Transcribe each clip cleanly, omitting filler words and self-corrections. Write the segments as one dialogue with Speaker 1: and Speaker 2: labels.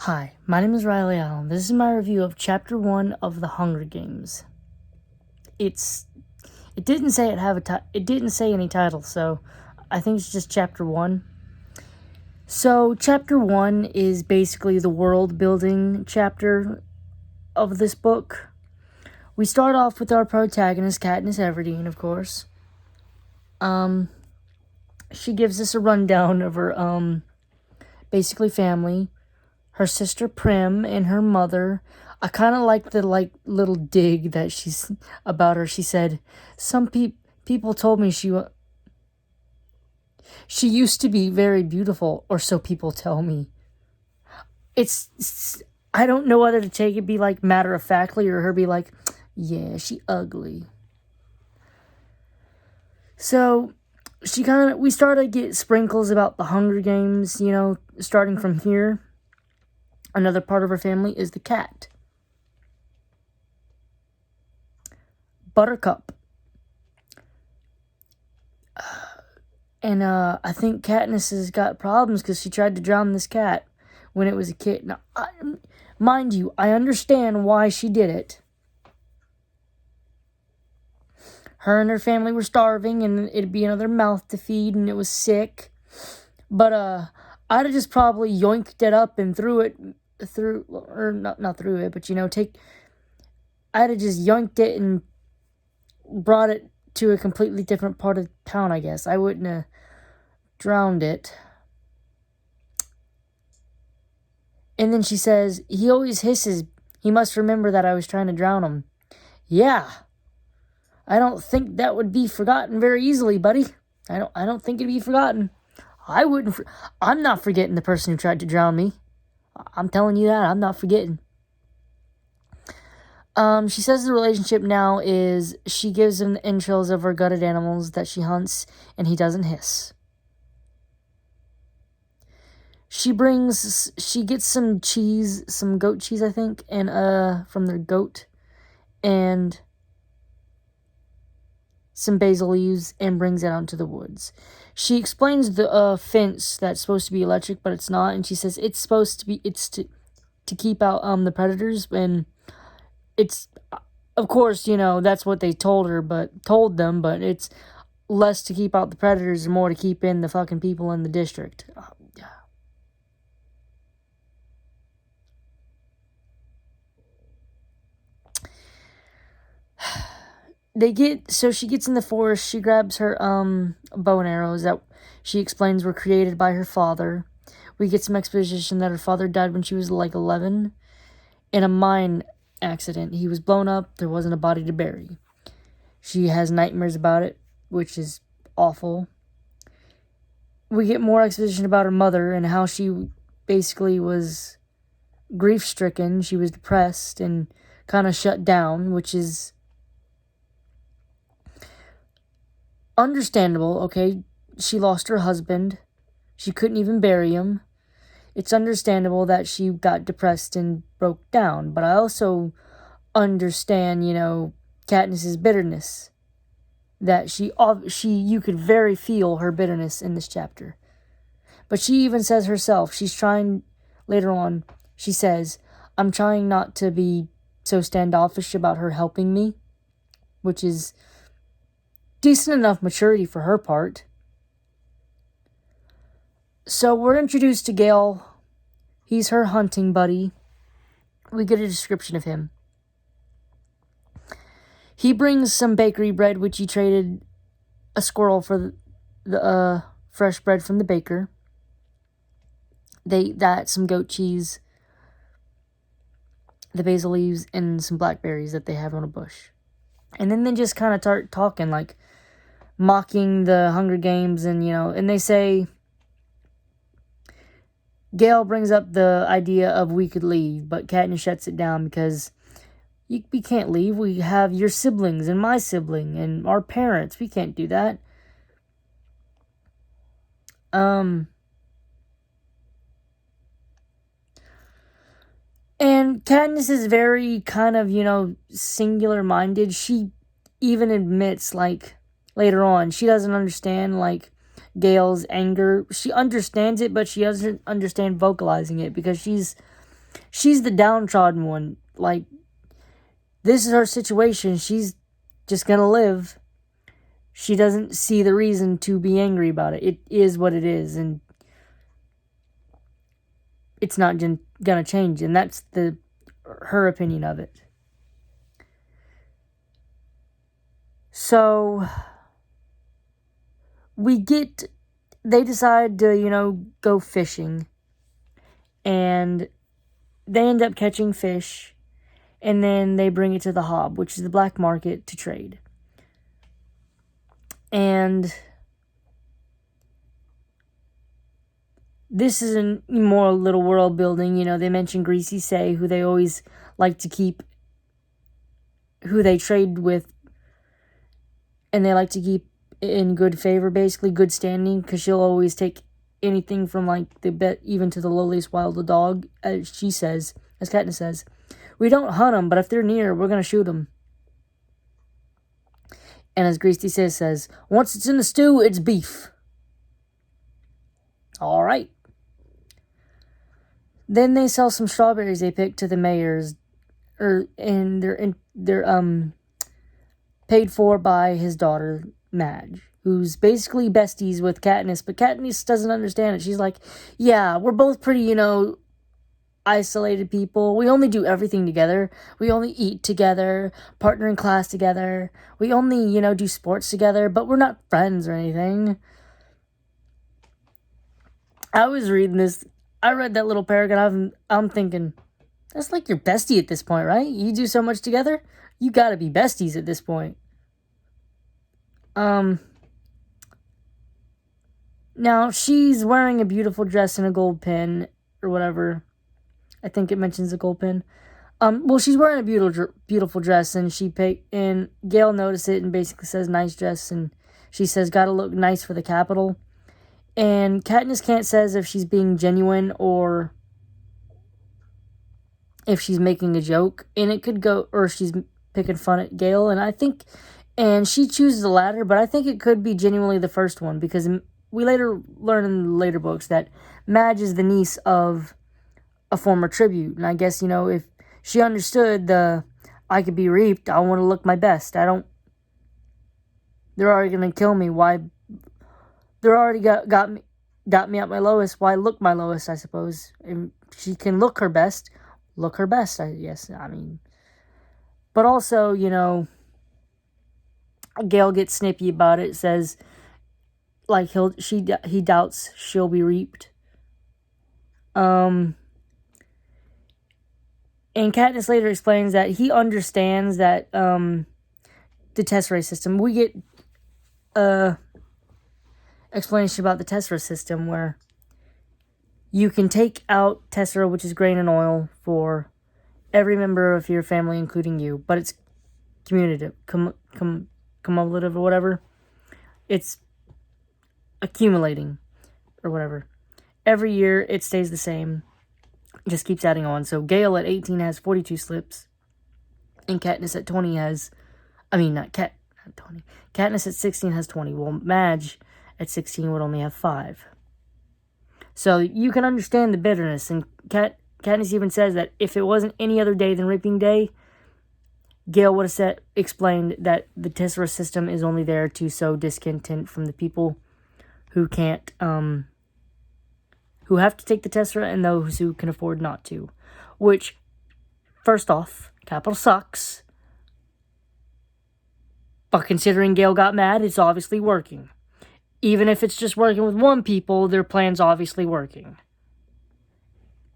Speaker 1: Hi, my name is Riley Allen. This is my review of Chapter 1 of The Hunger Games. It didn't say it didn't say any title, so I think it's just Chapter 1. So, Chapter 1 is basically the world building chapter of this book. We start off with our protagonist, Katniss Everdeen, of course. She gives us a rundown of her, basically family. Her sister Prim and her mother. I kind of like the little dig that she's about her. She said, "Some people told me she used to be very beautiful, or so people tell me." It's I don't know whether to take it be like matter of factly or her be like, "Yeah, she ugly." So we start to get sprinkles about the Hunger Games. Starting from here. Another part of her family is the cat. Buttercup. And I think Katniss has got problems because she tried to drown this cat when it was a kid. Now, mind you, I understand why she did it. Her and her family were starving, and it'd be another mouth to feed, and it was sick. But I'd have just probably yoinked it up and threw it through, or not through it, but I'd have just yoinked it and brought it to a completely different part of town, I guess. I wouldn't have drowned it. And then she says, "He always hisses. He must remember that I was trying to drown him." Yeah. I don't think that would be forgotten very easily, buddy. I don't think it'd be forgotten. I'm not forgetting the person who tried to drown me. I'm telling you that. I'm not forgetting. She says the relationship now is she gives him the entrails of her gutted animals that she hunts, and he doesn't hiss. She gets some cheese, some goat cheese, I think, and from their goat, and some basil leaves, and brings it out into the woods. She explains the fence that's supposed to be electric, but it's not, and she says it's to keep out the predators, and it's, of course, that's what they told them, but it's less to keep out the predators and more to keep in the fucking people in the district. She gets in the forest, she grabs her bow and arrows that she explains were created by her father. We get some exposition that her father died when she was like 11 in a mine accident. He was blown up, there wasn't a body to bury. She has nightmares about it, which is awful. We get more exposition about her mother and how she basically was grief-stricken. She was depressed and kind of shut down, which is understandable, okay? She lost her husband. She couldn't even bury him. It's understandable that she got depressed and broke down, but I also understand, Katniss's bitterness. That you could very feel her bitterness in this chapter. But she even says herself, later on, she says, "I'm trying not to be so standoffish about her helping me," which is decent enough maturity for her part. So we're introduced to Gale. He's her hunting buddy. We get a description of him. He brings some bakery bread, which he traded a squirrel for the fresh bread from the baker. Some goat cheese, the basil leaves, and some blackberries that they have on a bush. And then they just kind of start talking, like mocking the Hunger Games, and they say, Gale brings up the idea of we could leave, but Katniss shuts it down because we can't leave. We have your siblings and my sibling and our parents. We can't do that. And Katniss is very kind of, singular-minded. She even admits, later on, she doesn't understand, Gale's anger. She understands it, but she doesn't understand vocalizing it because she's she's the downtrodden one. Like, this is her situation. She's just gonna live. She doesn't see the reason to be angry about it. It is what it is, and it's not gonna change. And that's her opinion of it. So they decide to, go fishing, and they end up catching fish, and then they bring it to the Hob, which is the black market, to trade. And this is a more little world building. They mention Greasy Say, who they always like to keep, who they trade with, and they like to keep in good favor, basically good standing, because she'll always take anything from the bet, even to the lowliest wild dog, as Katniss says. We don't hunt them, but if they're near, we're gonna shoot them. And as Greasy says, once it's in the stew, it's beef. All right. Then they sell some strawberries they picked to the mayors, and they're paid for by his daughter Madge, who's basically besties with Katniss, but Katniss doesn't understand it. She's like, yeah, we're both pretty, isolated people. We only do everything together. We only eat together, partner in class together. We only, do sports together, but we're not friends or anything. I was reading this. I read that little paragraph, and I'm thinking, that's like your bestie at this point, right? You do so much together. You gotta be besties at this point. Now, she's wearing a beautiful dress and a gold pin, or whatever. I think it mentions a gold pin. Well, she's wearing a beautiful dress, and Gale noticed it and basically says, nice dress, and she says, gotta look nice for the Capitol. And Katniss can't says if she's being genuine or if she's making a joke, and it could go, or she's picking fun at Gale, and she chooses the latter, but I think it could be genuinely the first one, because we later learn in the later books that Madge is the niece of a former tribute, and I guess, if she understood I could be reaped, I want to look my best. They're already going to kill me, why, they're already got me at my lowest, why look my lowest, I suppose. And she can look her best, I guess, but also, Gale gets snippy about it, says, he doubts she'll be reaped. And Katniss later explains that he understands that, the Tesseract system, we get, explanation about the Tesseract system, where you can take out Tessera, which is grain and oil, for every member of your family, including you, but it's cumulative, cumulative or whatever. It's accumulating, or whatever. Every year, it stays the same. It just keeps adding on. So Gale at 18 has 42 slips, and Katniss at 20 has, not 20. Katniss at 16 has 20. Well, Madge at 16 would only have 5. So you can understand the bitterness, and Katniss even says that if it wasn't any other day than Reaping Day, Gale would have explained that the Tesseract system is only there to sow discontent from the people who can't, who have to take the Tesseract, and those who can afford not to. Which, first off, Capitol sucks. But considering Gale got mad, it's obviously working. Even if it's just working with one people, their plan's obviously working.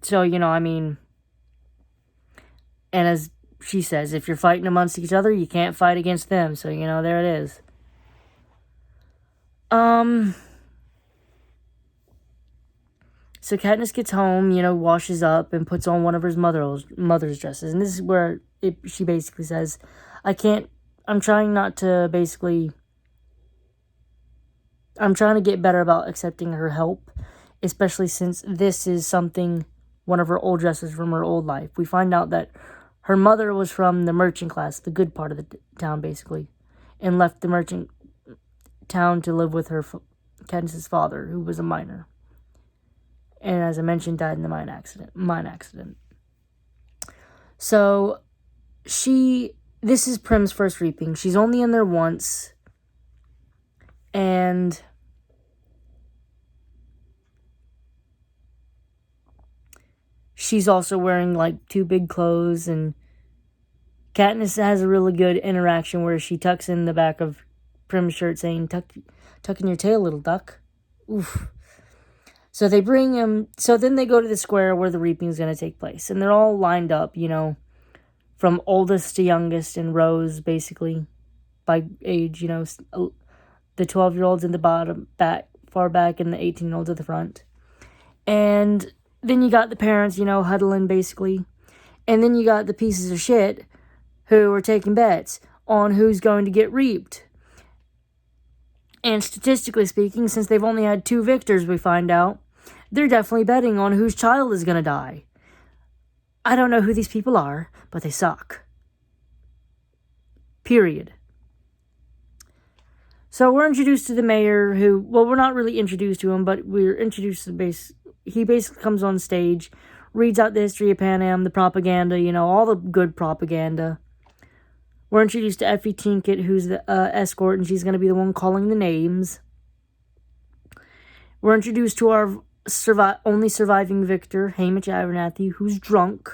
Speaker 1: So, and as she says, if you're fighting amongst each other, you can't fight against them. So, there it is. So Katniss gets home, washes up and puts on one of her mother's dresses. And this is where she basically says, I'm trying to get better about accepting her help, especially since this is one of her old dresses from her old life. We find out that her mother was from the merchant class, the good part of the town, basically, and left the merchant town to live with Katniss's father, who was a miner. And as I mentioned, died in the mine accident. So, this is Prim's first reaping. She's only in there once. And she's also wearing, like, 2 big clothes. And Katniss has a really good interaction where she tucks in the back of Prim's shirt saying, tuck in your tail, little duck. Oof. So they bring him. So then they go to the square where the reaping is going to take place. And they're all lined up, from oldest to youngest in rows, basically, by age, the 12-year-olds in the bottom, far back, and the 18-year-olds at the front. And then you got the parents, huddling, basically. And then you got the pieces of shit who are taking bets on who's going to get reaped. And statistically speaking, since they've only had 2 victors, we find out, they're definitely betting on whose child is going to die. I don't know who these people are, but they suck. Period. So we're introduced to the mayor who, well, we're not really introduced to him, but we're introduced to he basically comes on stage, reads out the history of Panem, the propaganda, all the good propaganda. We're introduced to Effie Tinkett, who's the escort, and she's going to be the one calling the names. We're introduced to our only surviving victor, Haymitch Abernathy, who's drunk,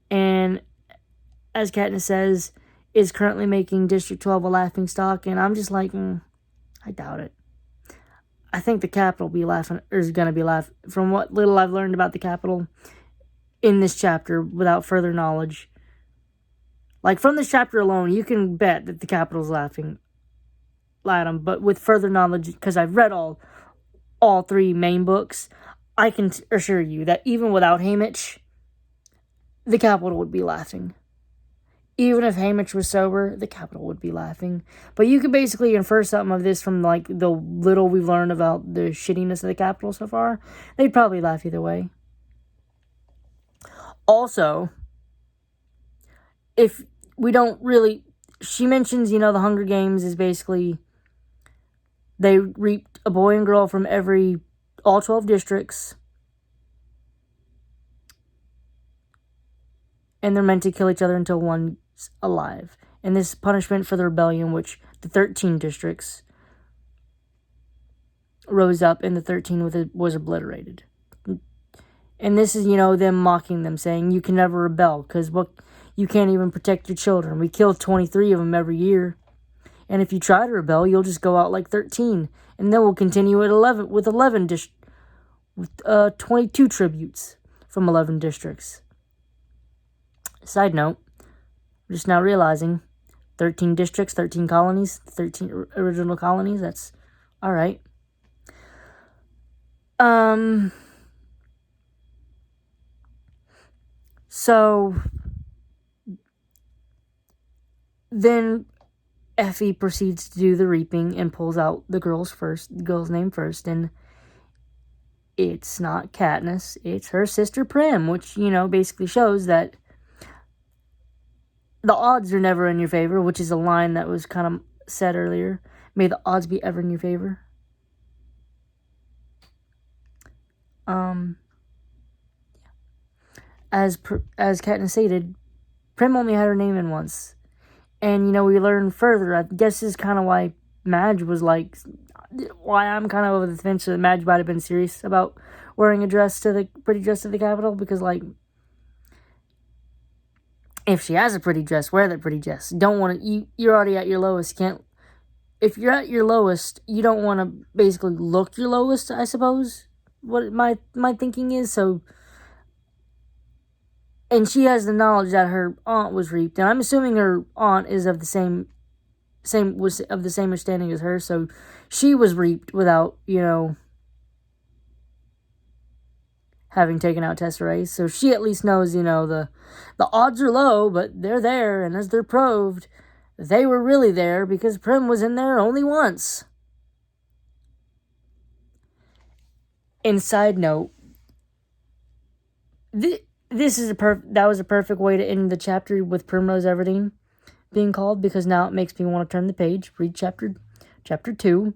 Speaker 1: and, as Katniss says, is currently making District 12 a laughingstock, and I'm just like, I doubt it. I think the Capitol is going to be laughing. From what little I've learned about the Capitol in this chapter, without further knowledge, like, from this chapter alone, you can bet that the Capitol's laughing at him, but with further knowledge, because I've read all 3 main books, I can assure you that even without Haymitch, the Capitol would be laughing. Even if Haymitch was sober, the Capitol would be laughing. But you could basically infer something of this from, like, the little we've learned about the shittiness of the Capitol so far. They'd probably laugh either way. Also, if we don't really... She mentions, the Hunger Games is basically... They reaped a boy and girl from all 12 districts. And they're meant to kill each other until one's alive. And this is punishment for the rebellion, which the 13 districts rose up and the 13 was obliterated. And this is, them mocking them, saying, you can never rebel, because you can't even protect your children. We kill 23 of them every year. And if you try to rebel, you'll just go out like 13. And then we'll continue at 11 with 22 tributes from 11 districts. Side note, I'm just now realizing 13 districts, 13 colonies, 13 original colonies. That's all right. So then Effie proceeds to do the reaping and pulls out the girl's name first, and it's not Katniss, it's her sister Prim, which, basically shows that the odds are never in your favor, which is a line that was kind of said earlier. May the odds be ever in your favor. As Katniss stated, Prim only had her name in once. And, we learn further, I guess this is kind of why Madge was like, why I'm kind of over the fence that Madge might have been serious about wearing a pretty dress to the Capitol, because, like, if she has a pretty dress, wear that pretty dress. You're already at your lowest, if you're at your lowest, you don't want to basically look your lowest, I suppose, what my thinking is, so... And she has the knowledge that her aunt was reaped, and I'm assuming her aunt is of the same understanding as her, so she was reaped without, having taken out Tesserae. So she at least knows, the odds are low, but they're there, and as they're proved, they were really there because Prim was in there only once. And side note, that was a perfect way to end the chapter with Primrose Everdeen being called, because now it makes me want to turn the page, read chapter 2.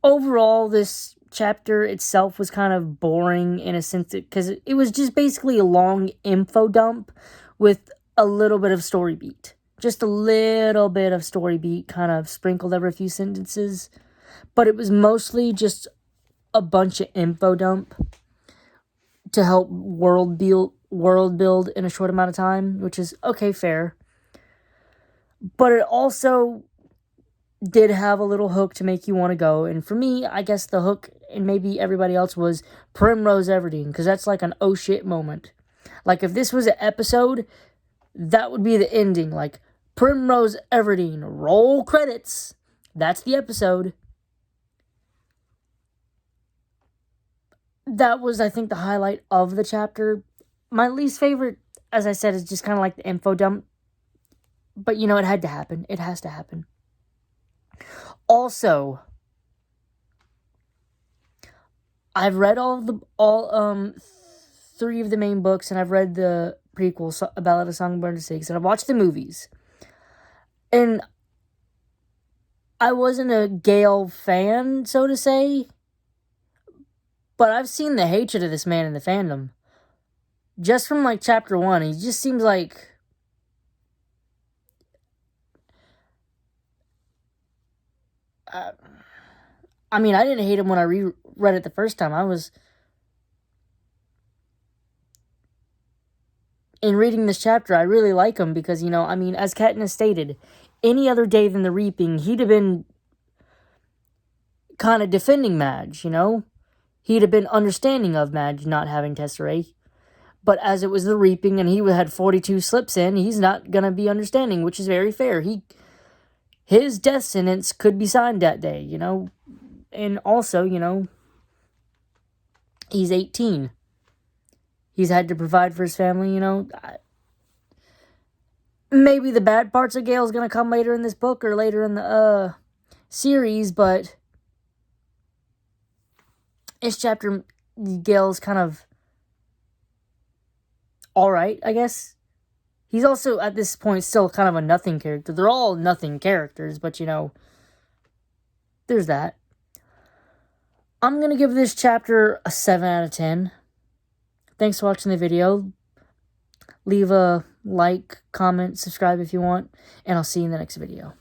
Speaker 1: Overall, this chapter itself was kind of boring in a sense, because it was just basically a long info dump with a little bit of story beat. Just a little bit of story beat kind of sprinkled every few sentences. But it was mostly just a bunch of info dump to help world build in a short amount of time, which is okay, fair. But it also did have a little hook to make you want to go. And for me, I guess the hook, and maybe everybody else, was Primrose Everdeen, because that's like an oh shit moment. Like, if this was an episode, that would be the ending. Like, Primrose Everdeen, roll credits. That's the episode. That was, I think, the highlight of the chapter. My least favorite, as I said, is just kind of like the info dump. But, you know, it had to happen. It has to happen. Also, I've read all three of the main books, and I've read the prequel, A Ballad of Songbird and Snakes, and I've watched the movies. And I wasn't a Gale fan, so to say, but I've seen the hatred of this man in the fandom. Just from, like, chapter 1, he just seems like... I mean, I didn't hate him when I reread it the first time. In reading this chapter, I really like him because, you know, I mean, as Katniss stated, any other day than the Reaping, he'd have been kind of defending Madge, you know? He'd have been understanding of Madge not having Tesserae. But as it was the Reaping and he had 42 slips in, he's not going to be understanding, which is very fair. His death sentence could be signed that day, you know? And also, you know, he's 18. He's had to provide for his family, you know? Maybe the bad parts of Gale's going to come later in this book or later in the series, but this chapter, Gale's kind of alright, I guess. He's also, at this point, still kind of a nothing character. They're all nothing characters, but, you know, there's that. I'm going to give this chapter a 7 out of 10. Thanks for watching the video. Leave a like, comment, subscribe if you want, and I'll see you in the next video.